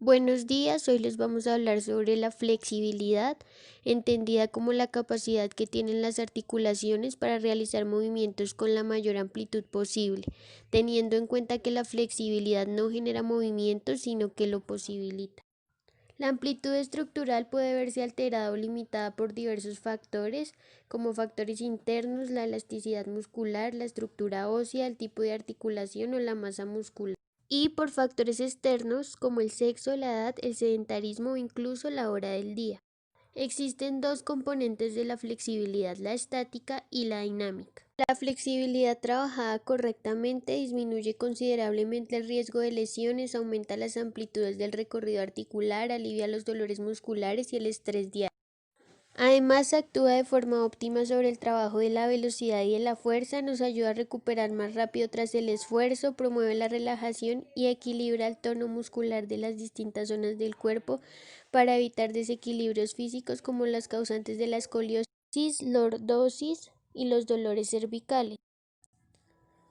Buenos días, hoy les vamos a hablar sobre la flexibilidad, entendida como la capacidad que tienen las articulaciones para realizar movimientos con la mayor amplitud posible, teniendo en cuenta que la flexibilidad no genera movimiento, sino que lo posibilita. La amplitud estructural puede verse alterada o limitada por diversos factores, como factores internos, la elasticidad muscular, la estructura ósea, el tipo de articulación o la masa muscular, y por factores externos como el sexo, la edad, el sedentarismo o incluso la hora del día. Existen dos componentes de la flexibilidad, la estática y la dinámica. La flexibilidad trabajada correctamente disminuye considerablemente el riesgo de lesiones, aumenta las amplitudes del recorrido articular, alivia los dolores musculares y el estrés diario. Además, actúa de forma óptima sobre el trabajo de la velocidad y de la fuerza, nos ayuda a recuperar más rápido tras el esfuerzo, promueve la relajación y equilibra el tono muscular de las distintas zonas del cuerpo para evitar desequilibrios físicos como las causantes de la escoliosis, lordosis y los dolores cervicales.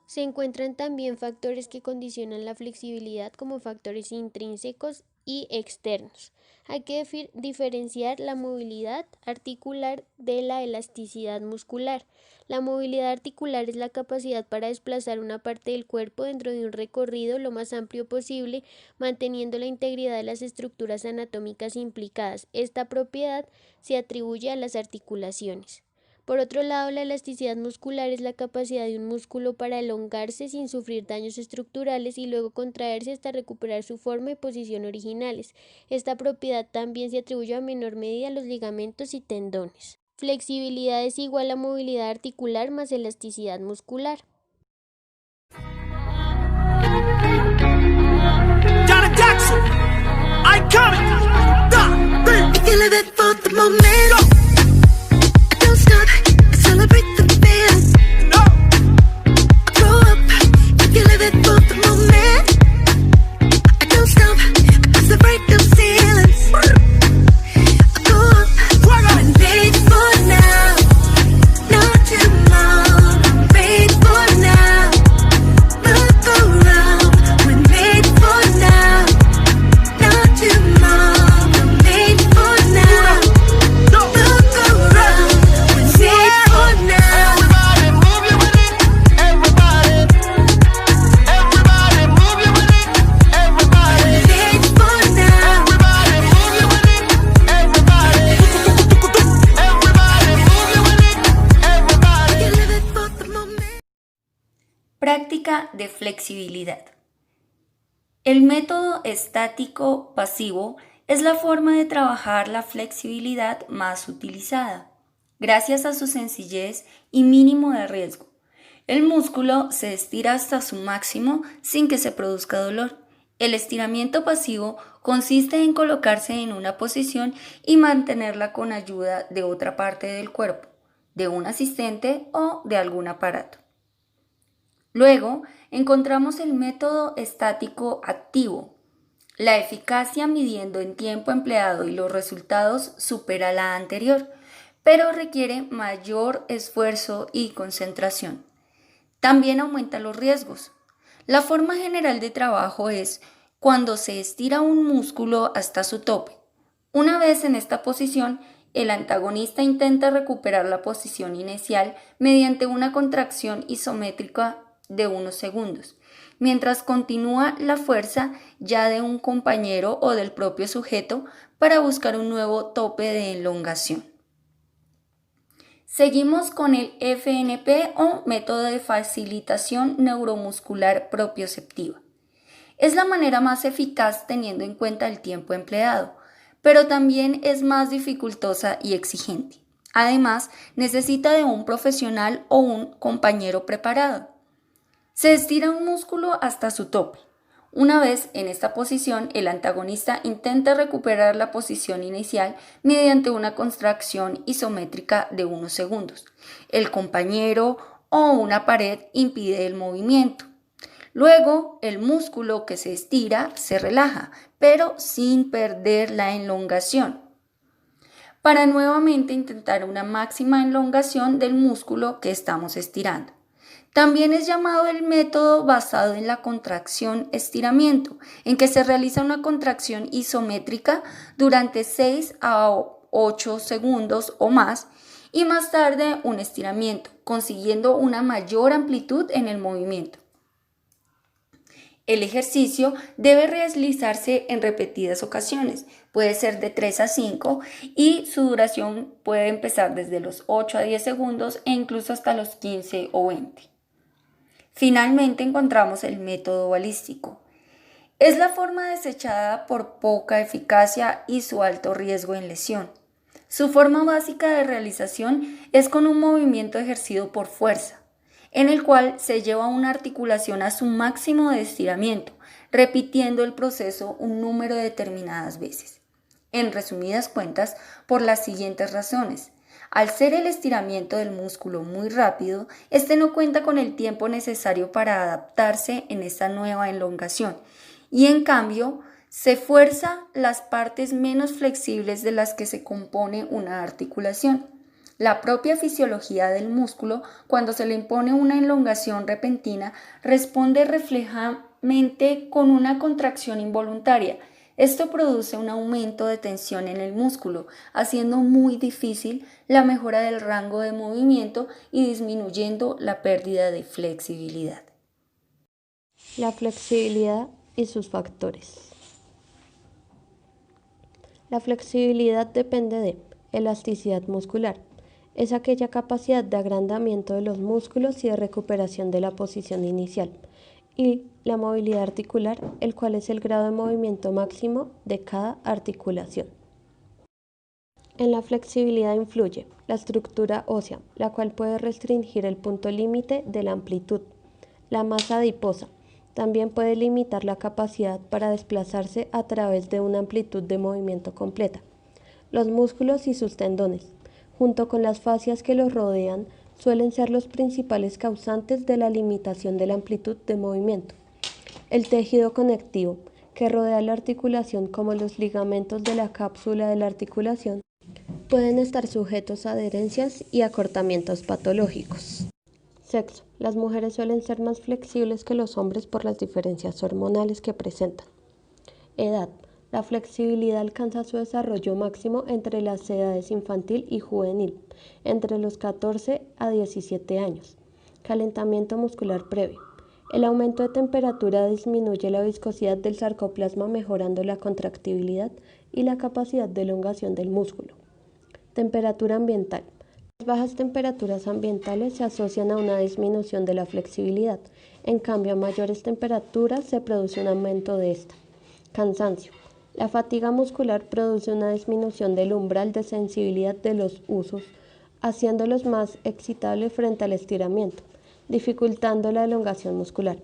Se encuentran también factores que condicionan la flexibilidad como factores intrínsecos y externos. Hay que diferenciar la movilidad articular de la elasticidad muscular. La movilidad articular es la capacidad para desplazar una parte del cuerpo dentro de un recorrido lo más amplio posible, manteniendo la integridad de las estructuras anatómicas implicadas. Esta propiedad se atribuye a las articulaciones. Por otro lado, la elasticidad muscular es la capacidad de un músculo para elongarse sin sufrir daños estructurales y luego contraerse hasta recuperar su forma y posición originales. Esta propiedad también se atribuye a menor medida a los ligamentos y tendones. Flexibilidad es igual a movilidad articular más elasticidad muscular. Janet Jackson, iconic. If you live it for the moment, don't stop, celebrate the feeling. No. Grow up, if you live it for the moment, don't stop, celebrate the ceilings. Go up, I'm made for now, not tomorrow. Made for now, look around. We're made for now, not tomorrow. Made for now, look around. We're made for now. Everybody move you with it. Everybody move you with it. Everybody Made for now. move you with it. Everybody move you with it. Everybody. You live it for the moment. Práctica de flexibilidad. El método estático pasivo es la forma de trabajar la flexibilidad más utilizada, gracias a su sencillez y mínimo de riesgo. El músculo se estira hasta su máximo sin que se produzca dolor. El estiramiento pasivo consiste en colocarse en una posición y mantenerla con ayuda de otra parte del cuerpo, de un asistente o de algún aparato. Luego, encontramos el método estático activo. La eficacia midiendo en tiempo empleado y los resultados supera la anterior, pero requiere mayor esfuerzo y concentración. También aumenta los riesgos. La forma general de trabajo es cuando se estira un músculo hasta su tope. Una vez en esta posición, el antagonista intenta recuperar la posición inicial mediante una contracción isométrica de unos segundos, mientras continúa la fuerza ya de un compañero o del propio sujeto para buscar un nuevo tope de elongación. Seguimos con el FNP o método de facilitación neuromuscular propioceptiva. Es la manera más eficaz teniendo en cuenta el tiempo empleado, pero también es más dificultosa y exigente. Además, necesita de un profesional o un compañero preparado. Se estira un músculo hasta su tope. Una vez en esta posición, el antagonista intenta recuperar la posición inicial mediante una contracción isométrica de unos segundos. El compañero o una pared impide el movimiento. Luego, el músculo que se estira se relaja, pero sin perder la elongación, para nuevamente intentar una máxima elongación del músculo que estamos estirando. También es llamado el método basado en la contracción-estiramiento, en que se realiza una contracción isométrica durante 6 a 8 segundos o más y más tarde un estiramiento, consiguiendo una mayor amplitud en el movimiento. El ejercicio debe realizarse en repetidas ocasiones, puede ser de 3 a 5 y su duración puede empezar desde los 8 a 10 segundos e incluso hasta los 15 o 20. Finalmente encontramos el método balístico. Es la forma desechada por poca eficacia y su alto riesgo en lesión. Su forma básica de realización es con un movimiento ejercido por fuerza, en el cual se lleva una articulación a su máximo de estiramiento, repitiendo el proceso un número determinadas veces. En resumidas cuentas, por las siguientes razones. Al ser el estiramiento del músculo muy rápido, este no cuenta con el tiempo necesario para adaptarse en esta nueva elongación y en cambio se fuerza las partes menos flexibles de las que se compone una articulación. La propia fisiología del músculo, cuando se le impone una elongación repentina, responde reflejamente con una contracción involuntaria. Esto produce un aumento de tensión en el músculo, haciendo muy difícil la mejora del rango de movimiento y disminuyendo la pérdida de flexibilidad. La flexibilidad y sus factores. La flexibilidad depende de elasticidad muscular. Es aquella capacidad de agrandamiento de los músculos y de recuperación de la posición inicial. Y la movilidad articular, el cual es el grado de movimiento máximo de cada articulación. En la flexibilidad influye la estructura ósea, la cual puede restringir el punto límite de la amplitud. La masa adiposa también puede limitar la capacidad para desplazarse a través de una amplitud de movimiento completa. Los músculos y sus tendones, junto con las fascias que los rodean, suelen ser los principales causantes de la limitación de la amplitud de movimiento. El tejido conectivo, que rodea la articulación como los ligamentos de la cápsula de la articulación, pueden estar sujetos a adherencias y acortamientos patológicos. Sexo. Las mujeres suelen ser más flexibles que los hombres por las diferencias hormonales que presentan. Edad. La flexibilidad alcanza su desarrollo máximo entre las edades infantil y juvenil, entre los 14 a 17 años. Calentamiento muscular previo. El aumento de temperatura disminuye la viscosidad del sarcoplasma, mejorando la contractibilidad y la capacidad de elongación del músculo. Temperatura ambiental. Las bajas temperaturas ambientales se asocian a una disminución de la flexibilidad. En cambio, a mayores temperaturas se produce un aumento de esta. Cansancio. La fatiga muscular produce una disminución del umbral de sensibilidad de los usos, haciéndolos más excitables frente al estiramiento, dificultando la elongación muscular.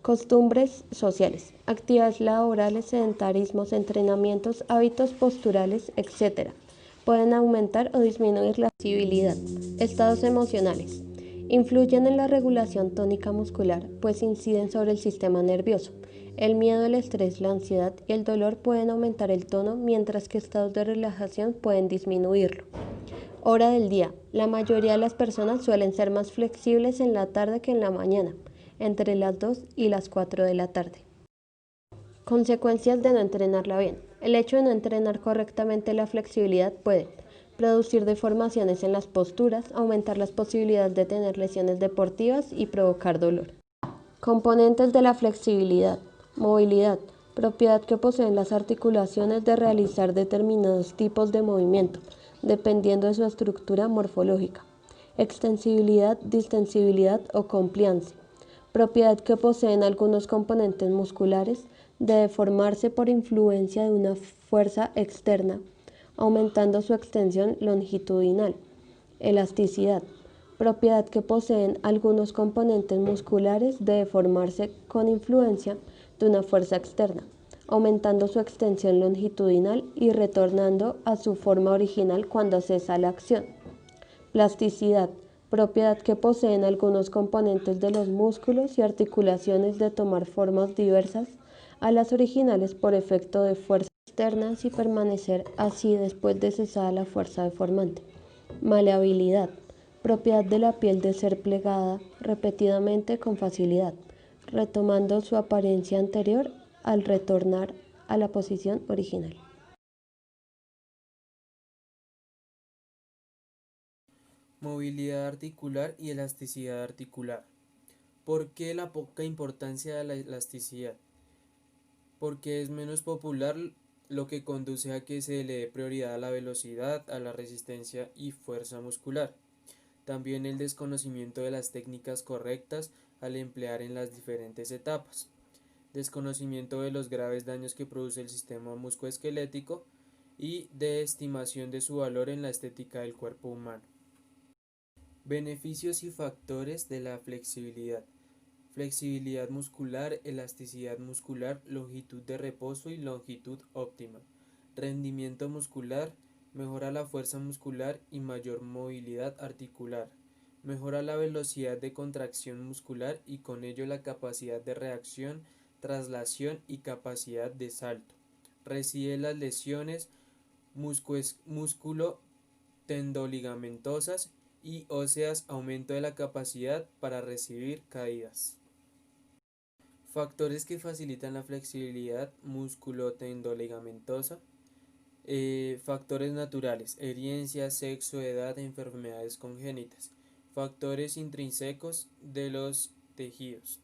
Costumbres sociales, actividades laborales, sedentarismos, entrenamientos, hábitos posturales, etc. pueden aumentar o disminuir la flexibilidad. Estados emocionales. Influyen en la regulación tónica muscular, pues inciden sobre el sistema nervioso. El miedo, el estrés, la ansiedad y el dolor pueden aumentar el tono, mientras que estados de relajación pueden disminuirlo. Hora del día. La mayoría de las personas suelen ser más flexibles en la tarde que en la mañana, entre las 2 y las 4 de la tarde. Consecuencias de no entrenarla bien. El hecho de no entrenar correctamente la flexibilidad puede producir deformaciones en las posturas, aumentar las posibilidades de tener lesiones deportivas y provocar dolor. Componentes de la flexibilidad. Movilidad, propiedad que poseen las articulaciones de realizar determinados tipos de movimiento, dependiendo de su estructura morfológica. Extensibilidad, distensibilidad o compliance, propiedad que poseen algunos componentes musculares de deformarse por influencia de una fuerza externa, aumentando su extensión longitudinal. Elasticidad, propiedad que poseen algunos componentes musculares de deformarse con influencia de una fuerza externa, aumentando su extensión longitudinal y retornando a su forma original cuando cesa la acción. Plasticidad, propiedad que poseen algunos componentes de los músculos y articulaciones de tomar formas diversas a las originales por efecto de fuerzas externas y permanecer así después de cesada la fuerza deformante. Maleabilidad, Propiedad de la piel de ser plegada repetidamente con facilidad, retomando su apariencia anterior al retornar a la posición original. Movilidad articular y elasticidad articular. ¿Por qué la poca importancia de la elasticidad? Porque es menos popular, lo que conduce a que se le dé prioridad a la velocidad, a la resistencia y fuerza muscular. También el desconocimiento de las técnicas correctas al emplear en las diferentes etapas. Desconocimiento de los graves daños que produce el sistema musculoesquelético y de estimación de su valor en la estética del cuerpo humano. Beneficios y factores de la flexibilidad. Flexibilidad muscular, elasticidad muscular, longitud de reposo y longitud óptima. Rendimiento muscular, mejora la fuerza muscular y mayor movilidad articular. Mejora la velocidad de contracción muscular y con ello la capacidad de reacción, traslación y capacidad de salto. Reside las lesiones músculo-tendoligamentosas y óseas, aumento de la capacidad para recibir caídas. Factores que facilitan la flexibilidad músculo-tendoligamenosa. Factores naturales, herencia, sexo, edad, enfermedades congénitas. Factores intrínsecos de los tejidos.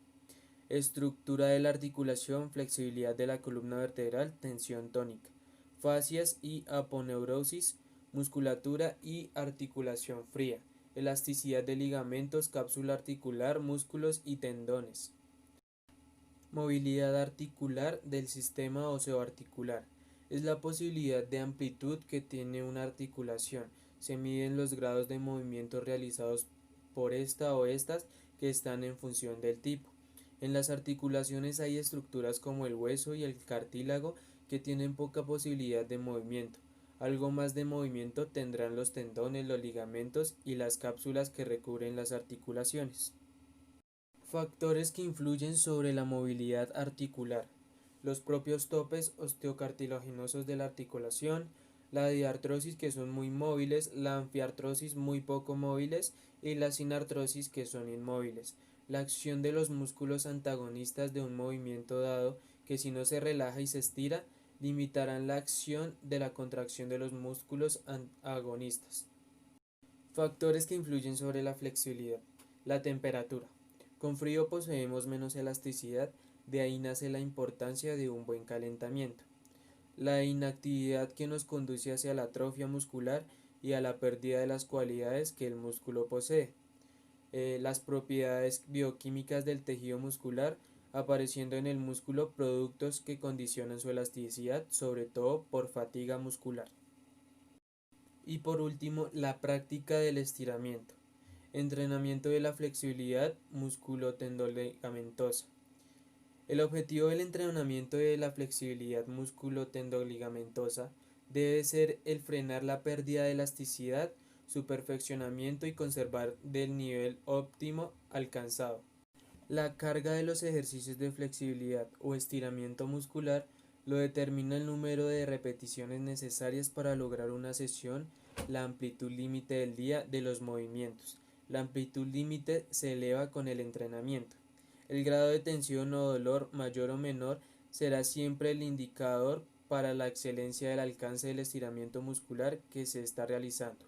Estructura de la articulación, flexibilidad de la columna vertebral, tensión tónica. Fascias y aponeurosis, musculatura y articulación fría. Elasticidad de ligamentos, cápsula articular, músculos y tendones. Movilidad articular del sistema oseoarticular. Es la posibilidad de amplitud que tiene una articulación. Se miden los grados de movimiento realizados por esta o estas que están en función del tipo. En las articulaciones hay estructuras como el hueso y el cartílago que tienen poca posibilidad de movimiento. Algo más de movimiento tendrán los tendones, los ligamentos y las cápsulas que recubren las articulaciones. Factores que influyen sobre la movilidad articular. Los propios topes osteocartilaginosos de la articulación, la diartrosis que son muy móviles, la anfiartrosis muy poco móviles y la sinartrosis que son inmóviles. La acción de los músculos antagonistas de un movimiento dado que si no se relaja y se estira, limitarán la acción de la contracción de los músculos agonistas. Factores que influyen sobre la flexibilidad. La temperatura. Con frío poseemos menos elasticidad, de ahí nace la importancia de un buen calentamiento. La inactividad que nos conduce hacia la atrofia muscular y a la pérdida de las cualidades que el músculo posee. Las propiedades bioquímicas del tejido muscular, apareciendo en el músculo productos que condicionan su elasticidad, sobre todo por fatiga muscular. Y por último, la práctica del estiramiento. Entrenamiento de la flexibilidad músculo-tendoligamenosa. El objetivo del entrenamiento de la flexibilidad músculo-tendoligamenosa debe ser el frenar la pérdida de elasticidad, su perfeccionamiento y conservar del nivel óptimo alcanzado. La carga de los ejercicios de flexibilidad o estiramiento muscular lo determina el número de repeticiones necesarias para lograr una sesión, la amplitud límite del día de los movimientos. La amplitud límite se eleva con el entrenamiento. El grado de tensión o dolor mayor o menor será siempre el indicador para la excelencia del alcance del estiramiento muscular que se está realizando.